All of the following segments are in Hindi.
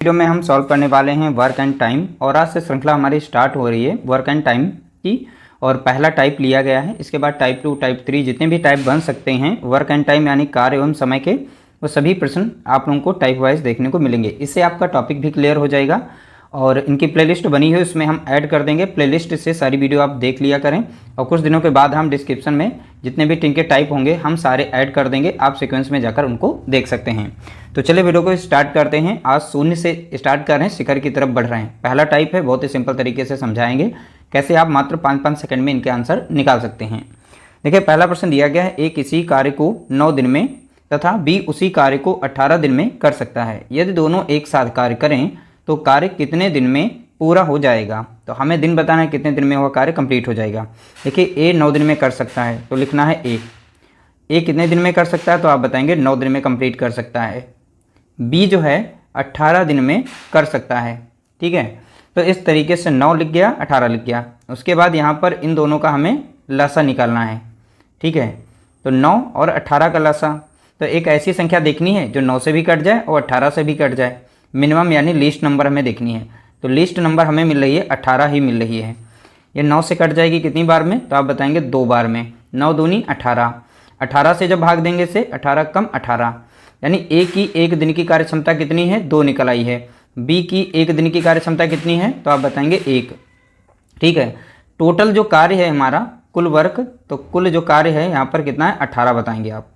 वीडियो में हम सॉल्व करने वाले हैं वर्क एंड टाइम, और आज से श्रृंखला हमारी स्टार्ट हो रही है वर्क एंड टाइम की। और पहला टाइप लिया गया है, इसके बाद टाइप 2, टाइप 3 जितने भी टाइप बन सकते हैं वर्क एंड टाइम यानी कार्य एवं समय के, वो सभी प्रश्न आप लोगों को टाइप वाइज देखने को मिलेंगे। इससे आपका टॉपिक भी क्लियर हो जाएगा और इनकी प्लेलिस्ट बनी हुई उसमें हम ऐड कर देंगे। प्लेलिस्ट से सारी वीडियो आप देख लिया करें और कुछ दिनों के बाद हम डिस्क्रिप्शन में जितने भी टिंके टाइप होंगे हम सारे ऐड कर देंगे, आप सीक्वेंस में जाकर उनको देख सकते हैं। तो चलिए वीडियो को स्टार्ट करते हैं। आज शून्य से स्टार्ट कर रहे हैं, शिखर की तरफ बढ़ रहे हैं। पहला टाइप है, बहुत ही सिंपल तरीके से समझाएंगे कैसे आप मात्र 5-5 सेकंड में इनके आंसर निकाल सकते हैं। देखिए पहला प्रश्न दिया गया है, ए किसी कार्य को 9 दिन में तथा बी उसी कार्य को 18 दिन में कर सकता है। यदि दोनों एक साथ कार्य करें तो कार्य कितने दिन में पूरा हो जाएगा। तो हमें दिन बताना है कितने दिन में वह कार्य कंप्लीट हो जाएगा। देखिए ए 9 दिन में कर सकता है तो लिखना है ए कितने दिन में कर सकता है, तो आप बताएंगे 9 दिन में कंप्लीट कर सकता है। बी जो है 18 दिन में कर सकता है। ठीक है, तो इस तरीके से 9 लिख गया, 18 लिख गया। उसके बाद यहाँ पर इन दोनों का हमें लसा निकालना है। ठीक है, तो 9 और 18 का लसा, तो एक ऐसी संख्या देखनी है जो 9 से भी कट जाए और 18 से भी कट जाए। मिनिमम यानी लीस्ट नंबर हमें देखनी है, तो लीस्ट नंबर हमें मिल रही है 18 ही मिल रही है। ये 9 से कट जाएगी कितनी बार में, तो आप बताएंगे 2 बार में। 9 दूनी 18, 18 से जब भाग देंगे से 18 कम 18, यानी ए की एक दिन की कार्य क्षमता कितनी है, 2 निकल आई है। बी की एक दिन की कार्य क्षमता कितनी है, तो आप बताएंगे 1। ठीक है, टोटल जो कार्य है हमारा कुल वर्क, तो कुल जो कार्य है यहाँ पर कितना है 18 बताएंगे आप,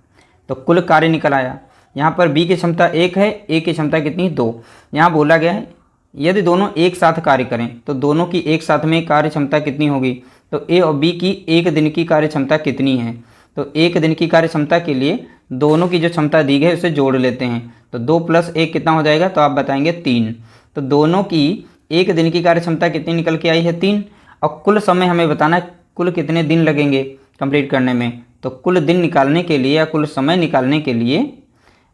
तो कुल कार्य निकल आया। यहाँ पर बी की क्षमता 1 है, ए की क्षमता कितनी 2। यहाँ बोला गया है यदि दोनों एक साथ कार्य करें तो दोनों की एक साथ में कार्य क्षमता कितनी होगी, तो ए और बी की एक दिन की कार्य क्षमता कितनी है। तो एक दिन की कार्य क्षमता के लिए दोनों की जो क्षमता दी गई है उसे जोड़ लेते हैं, तो 2 + 1 कितना हो जाएगा, तो आप बताएंगे 3। तो दोनों की एक दिन की कार्य क्षमता कितनी निकल के आई है 3। और कुल समय हमें बताना है कुल कितने दिन लगेंगे कंप्लीट करने में। तो कुल दिन निकालने के लिए या कुल समय निकालने के लिए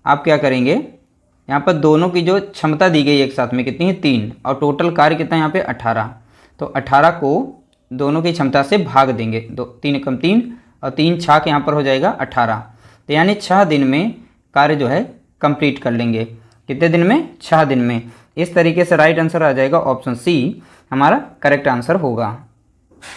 आप क्या करेंगे, यहाँ पर दोनों की जो क्षमता दी गई एक साथ में कितनी है 3, और टोटल कार्य कितना है यहाँ पे 18। तो 18 को दोनों की क्षमता से भाग देंगे, 3 × 3 और 3 6 के यहाँ पर हो जाएगा 18। तो यानी 6 दिन में कार्य जो है कंप्लीट कर लेंगे। कितने दिन में, 6 दिन में। इस तरीके से राइट आंसर आ जाएगा ऑप्शन सी हमारा करेक्ट आंसर होगा।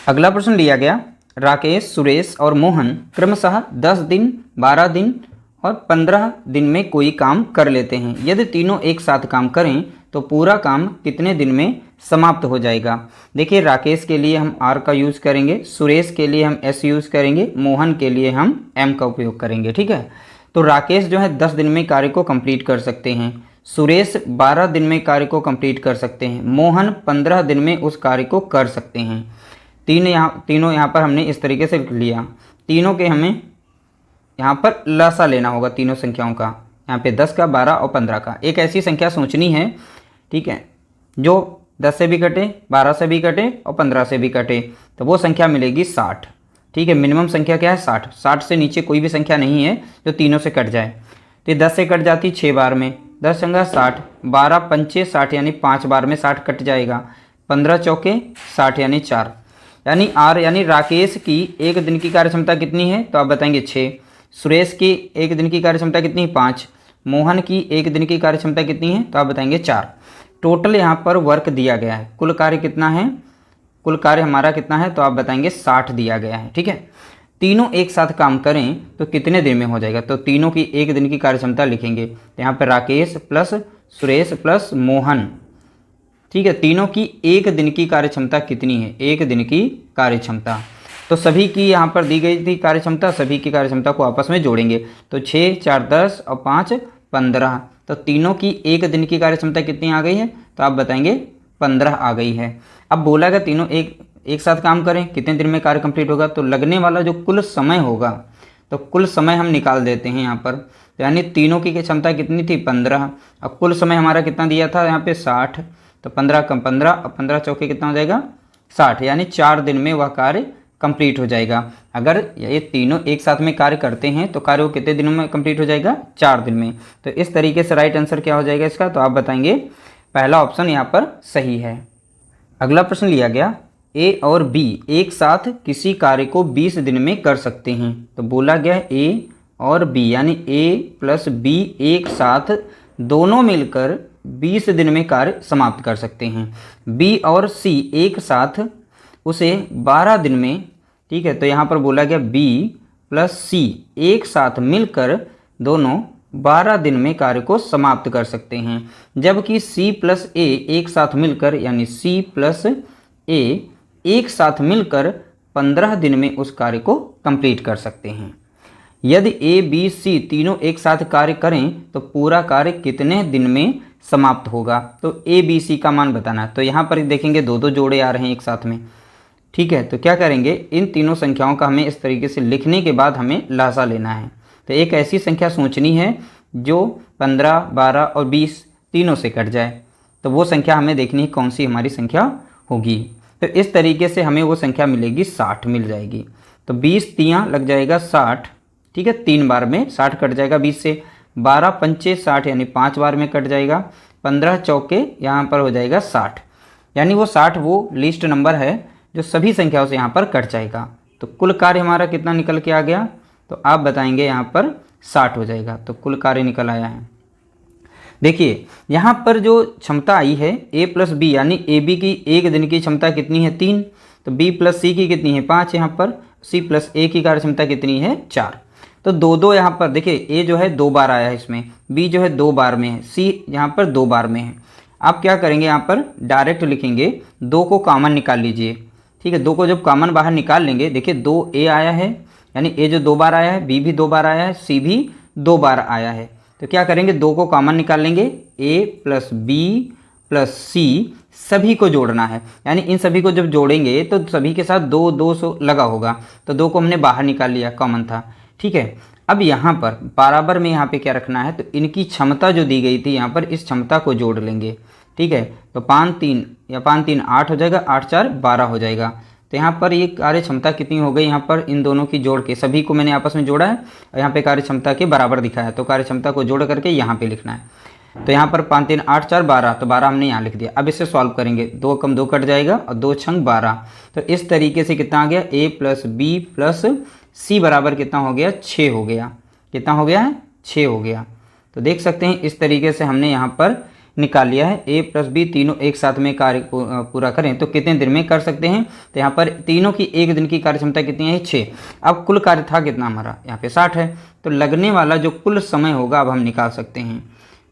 अगला प्रश्न लिया गया, राकेश, सुरेश और मोहन क्रमशः 10 दिन, 12 दिन और 15 दिन में कोई काम कर लेते हैं। यदि तीनों एक साथ काम करें तो पूरा काम कितने दिन में समाप्त हो जाएगा। देखिए राकेश के लिए हम R का यूज़ करेंगे, सुरेश के लिए हम S यूज़ करेंगे, मोहन के लिए हम M का उपयोग करेंगे। ठीक है, तो राकेश जो है 10 दिन में कार्य को कंप्लीट कर सकते हैं, सुरेश 12 दिन में कार्य को कंप्लीट कर सकते हैं, मोहन 15 दिन में उस कार्य को कर सकते हैं। तीनों यहाँ पर हमने इस तरीके से लिया। तीनों के हमें यहाँ पर लसा लेना होगा, तीनों संख्याओं का, यहाँ पे 10 का, 12 और 15 का। एक ऐसी संख्या सोचनी है, ठीक है, जो 10 से भी कटे, 12 से भी कटे और 15 से भी कटे, तो वो संख्या मिलेगी 60। ठीक है, मिनिमम संख्या क्या है 60। 60 से नीचे कोई भी संख्या नहीं है जो तीनों से कट जाए। तो ये 10 से कट जाती 6 बार में, 10 संगा 60, 12 पंचे 60 यानी 5 बार में 60 कट जाएगा, 15 चौके 60 यानी 4। यानी R यानी राकेश की एक दिन की कार्य क्षमता कितनी है, तो आप बताएंगे 6। सुरेश की एक दिन की कार्य क्षमता कितनी है 5। मोहन की एक दिन की कार्य क्षमता कितनी है, तो आप बताएंगे 4। टोटल यहाँ पर वर्क दिया गया है, कुल कार्य कितना है, कुल कार्य हमारा कितना है, तो आप बताएंगे 60 दिया गया है। ठीक है, तीनों एक साथ काम करें तो कितने दिन में हो जाएगा, तो तीनों की एक दिन की कार्य क्षमता लिखेंगे। तो यहाँ पर राकेश प्लस सुरेश प्लस मोहन, ठीक है, तीनों की एक दिन की कार्य क्षमता कितनी है, एक दिन की कार्य क्षमता। तो सभी की यहाँ पर दी गई थी कार्य क्षमता, सभी की कार्य क्षमता को आपस में जोड़ेंगे, तो 6 4 10 और 5 15। तो तीनों की एक दिन की कार्य क्षमता कितनी आ गई है, तो आप बताएंगे 15 आ गई है। अब बोला गया तीनों एक साथ काम करें कितने दिन में कार्य कंप्लीट होगा, तो लगने वाला जो कुल समय होगा, तो कुल समय हम निकाल देते हैं यहाँ पर। यानी तीनों की क्षमता कितनी थी 15, और कुल समय हमारा कितना दिया था यहाँ पे 60, तो 15 कम 15 और 15 चौके कितना हो जाएगा 60, यानी 4 दिन में वह कार्य कंप्लीट हो जाएगा। अगर ये तीनों एक साथ में कार्य करते हैं तो कार्य वो कितने दिनों में कंप्लीट हो जाएगा, 4 दिन में। तो इस तरीके से राइट आंसर क्या हो जाएगा इसका, तो आप बताएंगे पहला ऑप्शन यहाँ पर सही है। अगला प्रश्न लिया गया, ए और बी एक साथ किसी कार्य को 20 दिन में कर सकते हैं। तो बोला गया ए और बी यानी ए प्लस बी एक साथ दोनों मिलकर 20 दिन में कार्य समाप्त कर सकते हैं। बी और सी एक साथ उसे 12 दिन में, ठीक है, तो यहाँ पर बोला गया बी प्लस सी एक साथ मिलकर दोनों 12 दिन में कार्य को समाप्त कर सकते हैं, जबकि सी प्लस ए एक साथ मिलकर, यानी सी प्लस ए एक साथ मिलकर 15 दिन में उस कार्य को कंप्लीट कर सकते हैं। यदि ए बी सी तीनों एक साथ कार्य करें तो पूरा कार्य कितने दिन में समाप्त होगा? तो ए बी सी का मान बताना। तो यहाँ पर देखेंगे दो दो जोड़े आ रहे हैं एक साथ में, ठीक है, तो क्या करेंगे, इन तीनों संख्याओं का हमें इस तरीके से लिखने के बाद हमें लहाजा लेना है। तो एक ऐसी संख्या सोचनी है जो 15, 12 और 20 तीनों से कट जाए, तो वो संख्या हमें देखनी है कौन सी हमारी संख्या होगी। तो इस तरीके से हमें वो संख्या मिलेगी, 60 मिल जाएगी। तो 20 तियाँ लग जाएगा 60, ठीक है, 3 बार में 60 कट जाएगा 20 से। 12 पंचे 60 यानी 5 बार में कट जाएगा। 15 चौके यहाँ पर हो जाएगा 60, यानी वो 60 वो लिस्ट नंबर है जो सभी संख्याओं से यहाँ पर कट जाएगा। तो कुल कार्य हमारा कितना निकल के आ गया? तो आप बताएंगे यहाँ पर 60 हो जाएगा। तो कुल कार्य निकल आया है। देखिए यहाँ पर जो क्षमता आई है a प्लस बी, यानी ए बी की एक दिन की क्षमता कितनी है? 3। तो b प्लस सी की कितनी है? 5। यहाँ पर c प्लस ए की कार्य क्षमता कितनी है? 4। तो दो दो यहाँ पर देखिए, a जो है 2 बार आया है इसमें, b जो है 2 बार में है, c यहाँ पर 2 बार में है। आप क्या करेंगे, यहाँ पर डायरेक्ट लिखेंगे, 2 को कॉमन निकाल लीजिए, ठीक है। 2 को जब कॉमन बाहर निकाल लेंगे, देखिए 2a आया है, यानी a जो 2 बार आया है, b भी 2 बार आया है, c भी 2 बार आया है। तो क्या करेंगे, 2 को कॉमन निकाल लेंगे, a प्लस बी प्लस सी सभी को जोड़ना है, यानी इन सभी को जब जोड़ेंगे तो सभी के साथ 2 200 लगा होगा। तो 2 को हमने बाहर निकाल लिया, कॉमन था, ठीक है। अब यहाँ पर बराबर में यहाँ पे क्या रखना है, तो इनकी क्षमता जो दी गई थी यहाँ पर, इस क्षमता को जोड़ लेंगे, ठीक है। तो 5 3 या 5 3 8 हो जाएगा, 8 4 12 हो जाएगा। तो यहाँ पर ये कार्य क्षमता कितनी हो गई, यहाँ पर इन दोनों की जोड़ के, सभी को मैंने आपस में जोड़ा है और यहाँ पे कार्य क्षमता के बराबर दिखाया है। तो कार्य क्षमता को जोड़ करके यहाँ पे लिखना है। तो यहाँ पर 5 3 8 4 12, तो 12 हमने यहाँ लिख दिया। अब इसे सॉल्व करेंगे, 2 कम 2 कट जाएगा और 2 छंग 12। तो इस तरीके से कितना आ गया, a प्लस बी प्लस सी बराबर कितना हो गया, 6 हो गया। कितना हो गया है, 6 हो गया। तो देख सकते हैं इस तरीके से हमने यहाँ पर निकाल लिया है। a प्लस बी तीनों एक साथ में कार्य पूरा करें तो कितने दिन में कर सकते हैं? तो यहाँ पर तीनों की एक दिन की कार्य क्षमता कितनी है, 6। अब कुल कार्य था कितना हमारा, यहाँ पे 60 है। तो लगने वाला जो कुल समय होगा अब हम निकाल सकते हैं।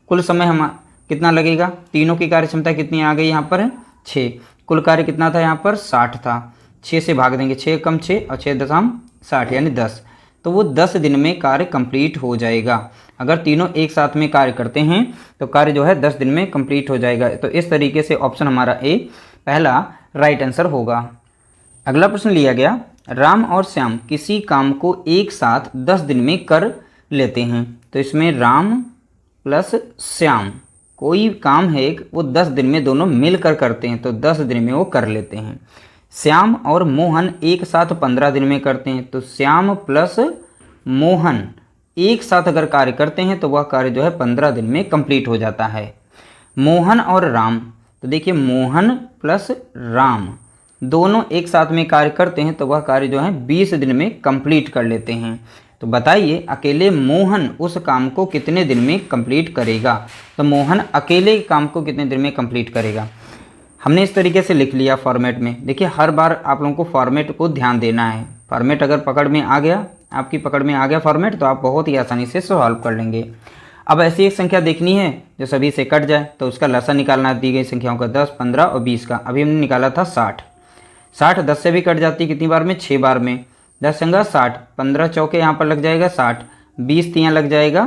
कुल समय हम कितना लगेगा, तीनों की कार्य क्षमता कितनी आ गई यहाँ पर, 6। कुल कार्य कितना था यहाँ पर, 60 था। 6 से भाग देंगे, 6 कम 6 और 6 दशम 60 यानी 10। तो वो 10 दिन में कार्य कंप्लीट हो जाएगा। अगर तीनों एक साथ में कार्य करते हैं तो कार्य जो है 10 दिन में कंप्लीट हो जाएगा। तो इस तरीके से ऑप्शन हमारा ए पहला राइट आंसर होगा। अगला प्रश्न लिया गया, राम और श्याम किसी काम को एक साथ 10 दिन में कर लेते हैं। तो इसमें राम प्लस श्याम कोई काम है वो 10 दिन में दोनों मिलकर करते हैं, तो 10 दिन में वो कर लेते हैं। श्याम और मोहन एक साथ 15 दिन में करते हैं, तो श्याम प्लस मोहन एक साथ अगर कार्य करते हैं तो वह कार्य जो है 15 दिन में कंप्लीट हो जाता है। मोहन और राम, तो देखिए मोहन प्लस राम दोनों एक साथ में कार्य करते हैं तो वह कार्य जो है 20 दिन में कंप्लीट कर लेते हैं। तो बताइए अकेले मोहन उस काम को कितने दिन में कंप्लीट करेगा। तो मोहन अकेले काम को कितने दिन में कंप्लीट करेगा। हमने इस तरीके से लिख लिया फॉर्मेट में। देखिए हर बार आप लोगों को फॉर्मेट को ध्यान देना है। फॉर्मेट अगर पकड़ में आ गया, आपकी पकड़ में आ गया फॉर्मेट, तो आप बहुत ही आसानी से सॉल्व कर लेंगे। अब ऐसी एक संख्या देखनी है जो सभी से कट जाए, तो उसका लसा निकालना दी गई संख्याओं का 10, 15 और 20 का। अभी हमने निकाला था 60। 60 10 से भी कट जाती है, कितनी बार में, 6 बार में। 10 संगा 60, 15 चौके यहाँ पर लग जाएगा 60, 20 तियाँ लग जाएगा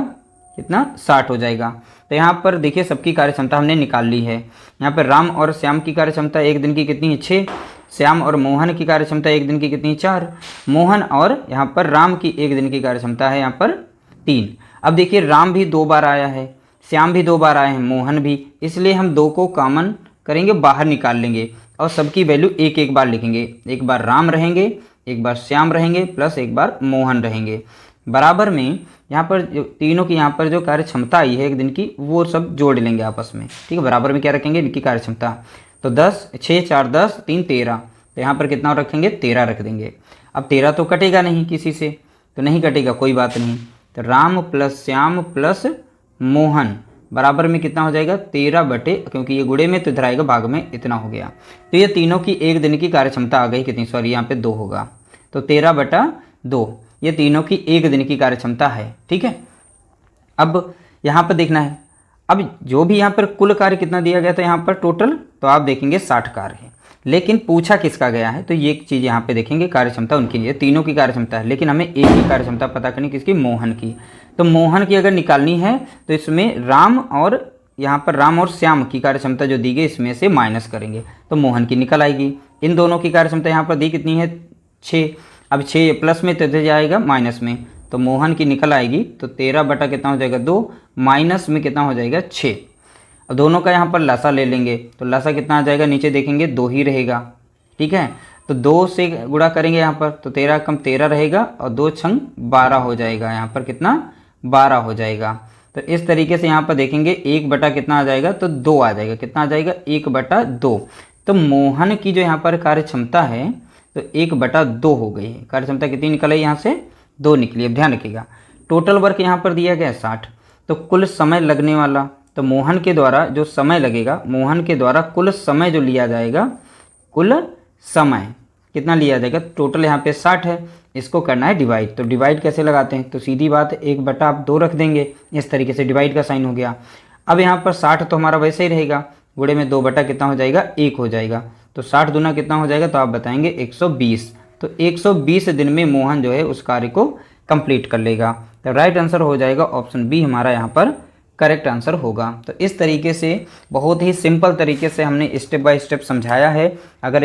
कितना, 60 हो जाएगा। तो यहाँ पर देखिए सबकी कार्य क्षमता हमने निकाल ली है। यहाँ पर राम और श्याम की कार्य क्षमता एक दिन की कितनी है, 6। श्याम और मोहन की कार्य क्षमता एक दिन की कितनी, 4। मोहन और यहाँ पर राम की एक दिन की कार्य क्षमता है यहाँ पर 3। अब देखिए राम भी 2 बार आया है, श्याम भी 2 बार आए हैं, मोहन भी, इसलिए हम 2 को कॉमन करेंगे, बाहर निकाल लेंगे और सबकी वैल्यू एक एक बार लिखेंगे। एक बार राम रहेंगे, एक बार श्याम रहेंगे, प्लस एक बार मोहन रहेंगे। बराबर में यहाँ पर जो तीनों की यहाँ पर जो कार्य क्षमता आई है एक दिन की, वो सब जोड़ लेंगे आपस में, ठीक है। बराबर में क्या रखेंगे, इनकी कार्य क्षमता। तो 10 6 4 10 3 13, तो यहाँ पर कितना रखेंगे, 13 रख देंगे। अब 13 तो कटेगा नहीं किसी से, तो नहीं कटेगा, कोई बात नहीं। तो राम प्लस श्याम प्लस मोहन बराबर में कितना हो जाएगा 13 बटे, क्योंकि ये गुणे में तो इधर आएगा भाग में, इतना हो गया। तो ये तीनों की एक दिन की कार्यक्षमता आ गई कितनी, सॉरी यहाँ पे 2 होगा, तो 13/2 ये तीनों की एक दिन की कार्यक्षमता है। ठीक है, अब यहाँ पर देखना है, अब जो भी यहाँ पर कुल कार्य कितना दिया गया था यहाँ पर टोटल, तो आप देखेंगे 60 कार्य है, लेकिन पूछा किसका गया है, तो ये एक चीज़ यहाँ पे देखेंगे कार्यक्षमता उनकी लिए, तीनों की कार्यक्षमता है, लेकिन हमें एक ही कार्यक्षमता पता करनी किसकी, मोहन की। तो मोहन की अगर निकालनी है तो इसमें राम और यहाँ पर राम और श्याम की कार्यक्षमता जो दी गई इसमें से माइनस करेंगे तो मोहन की निकल आएगी। इन दोनों की कार्यक्षमता यहाँ पर दी कितनी है 6, अब 6 प्लस में तो इधर जाएगा माइनस में, तो मोहन की निकल आएगी, तो 13 बटा कितना हो जाएगा 2, माइनस में कितना हो जाएगा 6। अब दोनों का यहाँ पर लसा ले लेंगे तो लसा कितना आ जाएगा, नीचे देखेंगे 2 ही रहेगा। ठीक है, तो 2 से गुणा करेंगे यहाँ पर, तो 13 कम 13 रहेगा और 2 छंग 12 हो जाएगा, यहाँ पर कितना 12 हो जाएगा। तो इस तरीके से यहाँ पर देखेंगे 1 बटा कितना आ जाएगा, तो 2 आ जाएगा, कितना आ जाएगा 1/2। तो मोहन की जो यहाँ पर कार्य क्षमता है तो 1/2 हो गई है। कार्य क्षमता कितनी निकल आई, यहाँ से 2 निकली। अब ध्यान रखिएगा टोटल वर्क यहाँ पर दिया गया है 60, तो कुल समय लगने वाला, तो मोहन के द्वारा जो समय लगेगा, मोहन के द्वारा कुल समय जो लिया जाएगा, कुल समय कितना लिया जाएगा, टोटल यहाँ पे 60 है, इसको करना है डिवाइड। तो डिवाइड कैसे लगाते हैं, तो सीधी बात है 1 बटा आप 2 रख देंगे, इस तरीके से डिवाइड का साइन हो गया। अब यहाँ पर 60 तो हमारा वैसे ही रहेगा, गुणे में 2 बटा कितना हो जाएगा 1 हो जाएगा, तो 60 दूना कितना हो जाएगा, तो आप बताएंगे 120। तो 120 दिन में मोहन जो है उस कार्य को कंप्लीट कर लेगा। तो राइट आंसर हो जाएगा ऑप्शन बी हमारा यहाँ पर करेक्ट आंसर होगा। तो इस तरीके से बहुत ही सिंपल तरीके से हमने स्टेप बाय स्टेप समझाया है। अगर एक